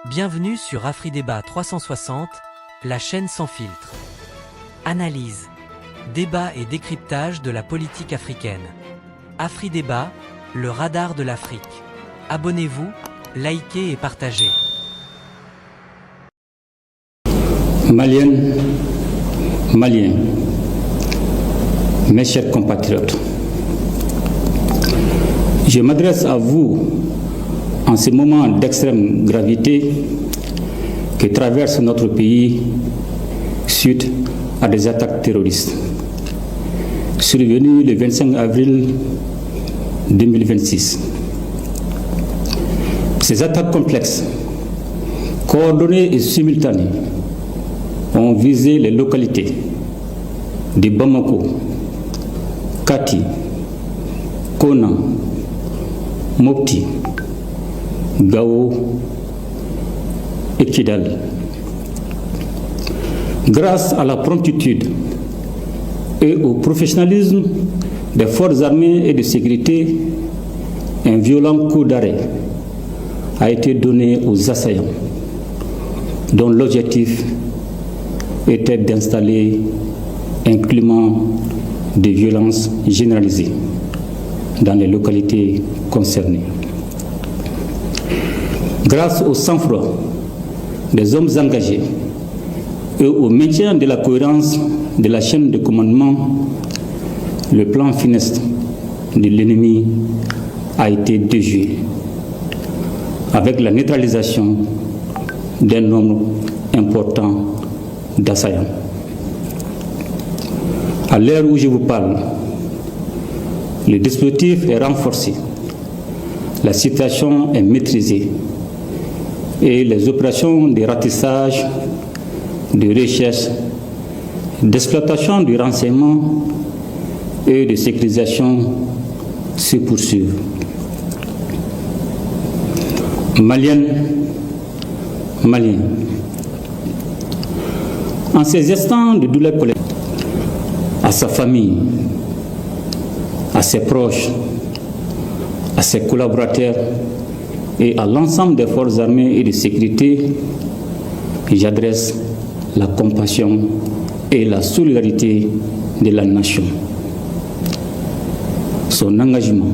Bienvenue sur AfriDébat 360, la chaîne sans filtre. Analyse, débat et décryptage de la politique africaine. AfriDébat, le radar de l'Afrique. Abonnez-vous, likez et partagez. Maliennes, Maliens, mes chers compatriotes, je m'adresse à vous en ce moment d'extrême gravité que traverse notre pays suite à des attaques terroristes survenues le 25 avril 2026. Ces attaques complexes, coordonnées et simultanées, ont visé les localités de Bamako, Kati, Kona, Mopti, Gao et Kidal. Grâce à la promptitude et au professionnalisme des forces armées et de sécurité, un violent coup d'arrêt a été donné aux assaillants, dont l'objectif était d'installer un climat de violence généralisée dans les localités concernées. Grâce au sang-froid des hommes engagés et au maintien de la cohérence de la chaîne de commandement, le plan funeste de l'ennemi a été déjoué avec la neutralisation d'un nombre important d'assaillants. À l'heure où je vous parle, le dispositif est renforcé, la situation est maîtrisée et les opérations de ratissage, de recherche, d'exploitation du renseignement et de sécurisation se poursuivent. Maliennes, Maliens, en ces instants de douleur collective, à sa famille, à ses proches, à ses collaborateurs et à l'ensemble des forces armées et de sécurité, j'adresse la compassion et la solidarité de la nation. Son engagement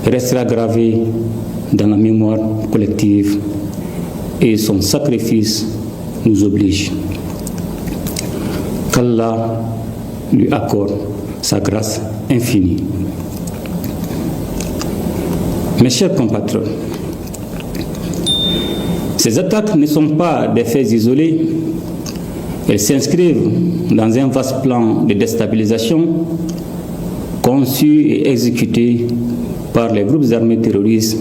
restera gravé dans la mémoire collective et son sacrifice nous oblige. Qu'Allah lui accorde sa grâce infinie. Mes chers compatriotes, ces attaques ne sont pas des faits isolés, elles s'inscrivent dans un vaste plan de déstabilisation conçu et exécuté par les groupes armés terroristes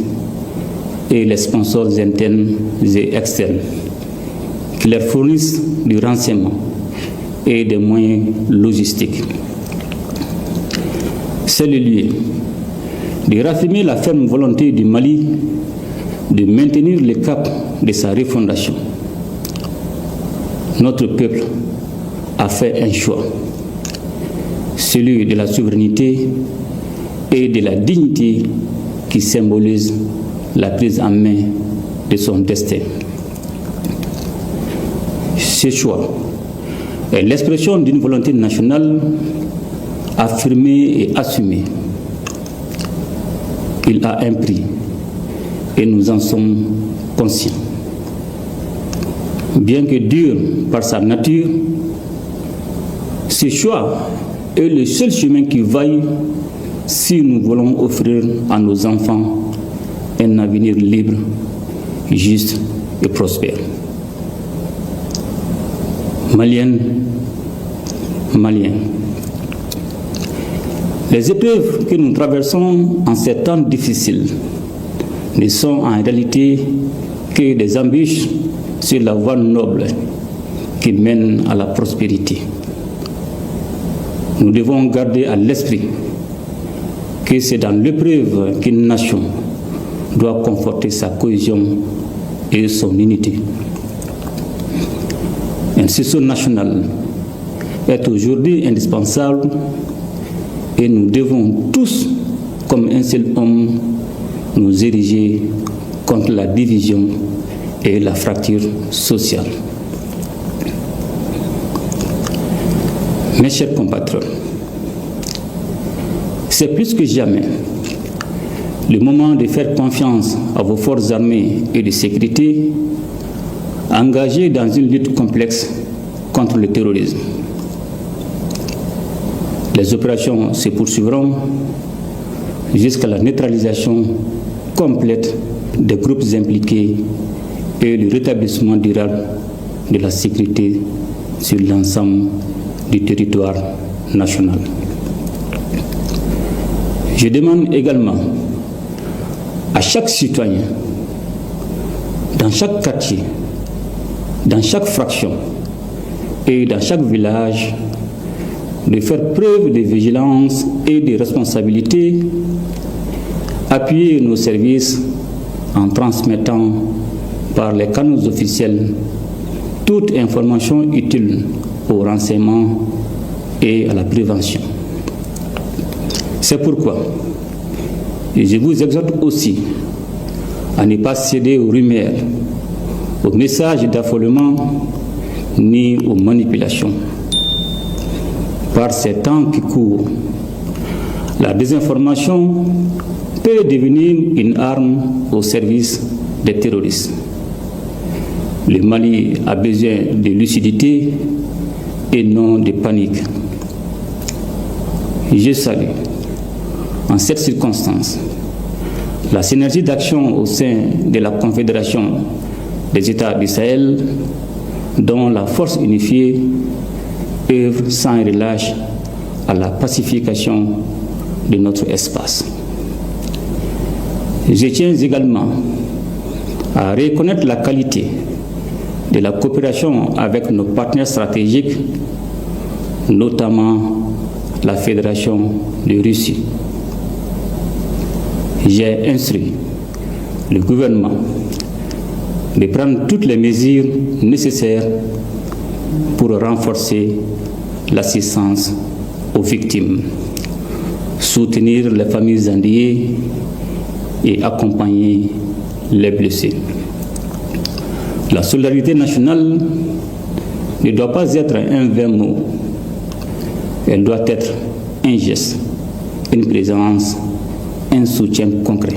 et les sponsors internes et externes qui leur fournissent du renseignement et des moyens logistiques. C'est le lieu de raffirmer la ferme volonté du Mali de maintenir le cap de sa refondation. Notre peuple a fait un choix, celui de la souveraineté et de la dignité qui symbolise la prise en main de son destin. Ce choix est l'expression d'une volonté nationale affirmée et assumée. Il a un prix et nous en sommes conscients. Bien que dur par sa nature, ce choix est le seul chemin qui vaille si nous voulons offrir à nos enfants un avenir libre, juste et prospère. Maliennes, Maliens, les épreuves que nous traversons en ces temps difficiles ne sont en réalité que des embûches sur la voie noble qui mène à la prospérité. Nous devons garder à l'esprit que c'est dans l'épreuve qu'une nation doit conforter sa cohésion et son unité. Un sursaut national est aujourd'hui indispensable et nous devons tous, comme un seul homme, nous ériger contre la division et la fracture sociale. Mes chers compatriotes, c'est plus que jamais le moment de faire confiance à vos forces armées et de sécurité engagées dans une lutte complexe contre le terrorisme. Les opérations se poursuivront jusqu'à la neutralisation complète des groupes impliqués et le rétablissement durable de la sécurité sur l'ensemble du territoire national. Je demande également à chaque citoyen, dans chaque quartier, dans chaque fraction et dans chaque village, de faire preuve de vigilance et de responsabilité, appuyer nos services en transmettant par les canaux officiels toute information utile au renseignement et à la prévention. C'est pourquoi je vous exhorte aussi à ne pas céder aux rumeurs, aux messages d'affolement ni aux manipulations. Par ces temps qui courent, la désinformation peut devenir une arme au service des terroristes. Le Mali a besoin de lucidité et non de panique. Je salue, en cette circonstance, la synergie d'action au sein de la Confédération des États du Sahel, dont la force unifiée œuvre sans relâche à la pacification de notre espace. Je tiens également à reconnaître la qualité de la coopération avec nos partenaires stratégiques, notamment la Fédération de Russie. J'ai instruit le gouvernement de prendre toutes les mesures nécessaires pour renforcer l'assistance aux victimes, soutenir les familles endeuillées et accompagner les blessés. La solidarité nationale ne doit pas être un vain mot. Elle doit être un geste, une présence, un soutien concret.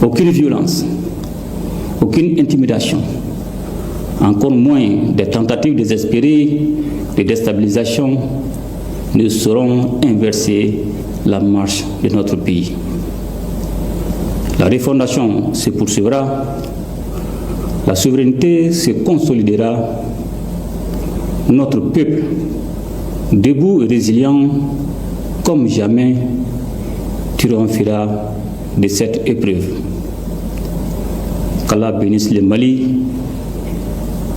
Aucune violence, aucune intimidation, encore moins des tentatives désespérées de déstabilisation ne sauront inverser la marche de notre pays. La refondation se poursuivra, la souveraineté se consolidera, notre peuple, debout et résilient comme jamais, triomphera de cette épreuve. Qu'Allah bénisse le Mali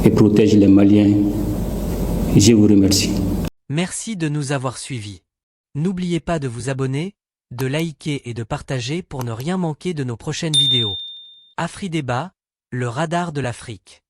et protège les Maliens. Je vous remercie. Merci de nous avoir suivis. N'oubliez pas de vous abonner, de liker et de partager pour ne rien manquer de nos prochaines vidéos. Afri Débat, le radar de l'Afrique.